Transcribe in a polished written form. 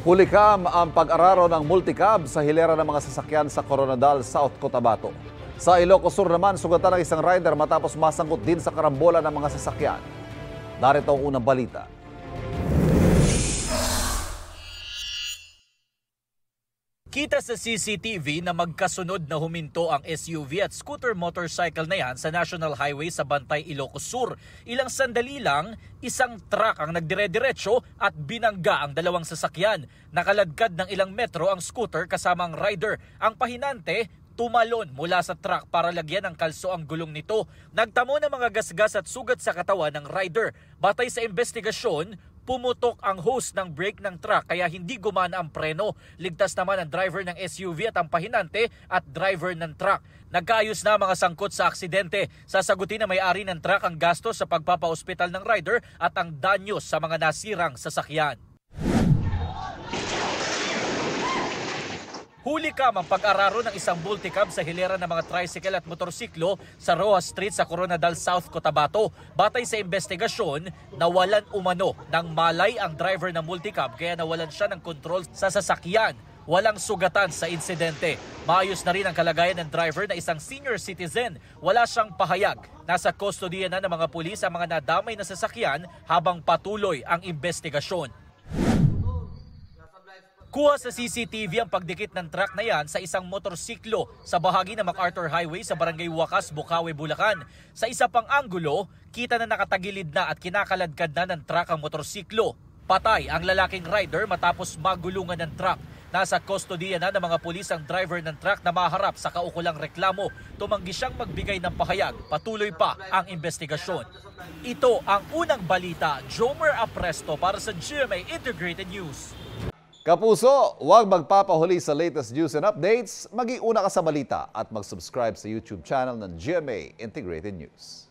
Hulikam ang pag-araro ng multicab sa hilera ng mga sasakyan sa Coronadal, South Cotabato. Sa Ilocos Sur naman, sugatan ng isang rider matapos masangkot din sa karambola ng mga sasakyan. Narito ang unang balita. Kita sa CCTV na magkasunod na huminto ang SUV at scooter motorcycle na yan sa National Highway sa Bantay, Ilocos Sur. Ilang sandali lang, isang truck ang nagdire-diretso at binangga ang dalawang sasakyan. Nakaladkad ng ilang metro ang scooter kasama ang rider. Ang pahinante, tumalon mula sa truck para lagyan ng kalso ang gulong nito. Nagtamo ng mga gasgas at sugat sa katawan ng rider. Batay sa investigasyon, pumutok ang hose ng brake ng truck kaya hindi gumana ang preno. Ligtas naman ang driver ng SUV at ang pahinante at driver ng truck. Nagkaayos na mga sangkot sa aksidente. Sasagutin na may-ari ng truck ang gastos sa pagpapa-ospital ng rider at ang danyos sa mga nasirang sasakyan. Hulikam ang pag-araro ng isang multicab sa hilera ng mga tricycle at motorsiklo sa Rojas Street sa Coronadal, South Cotabato. Batay sa investigasyon, nawalan umano ng malay ang driver ng multicab kaya nawalan siya ng kontrol sa sasakyan. Walang sugatan sa insidente. Maayos na rin ang kalagayan ng driver na isang senior citizen. Wala siyang pahayag. Nasa kustodiya na ng mga pulis ang mga nadamay na sasakyan habang patuloy ang investigasyon. Kuha sa CCTV ang pagdikit ng truck na yan sa isang motorsiklo sa bahagi ng MacArthur Highway sa Barangay Wakas, Bukawi, Bulacan. Sa isa pang anggulo, kita na nakatagilid na at kinakaladkad na ng truck ang motorsiklo. Patay ang lalaking rider matapos magulungan ng truck. Nasa kustodiya na ng mga pulis ang driver ng truck na maharap sa kaukulang reklamo. Tumanggi siyang magbigay ng pahayag. Patuloy pa ang investigasyon. Ito ang unang balita. Jomer Apresto para sa GMA Integrated News. Kapuso, huwag magpapahuli sa latest news and updates. Mag-iuna ka sa balita at mag-subscribe sa YouTube channel ng GMA Integrated News.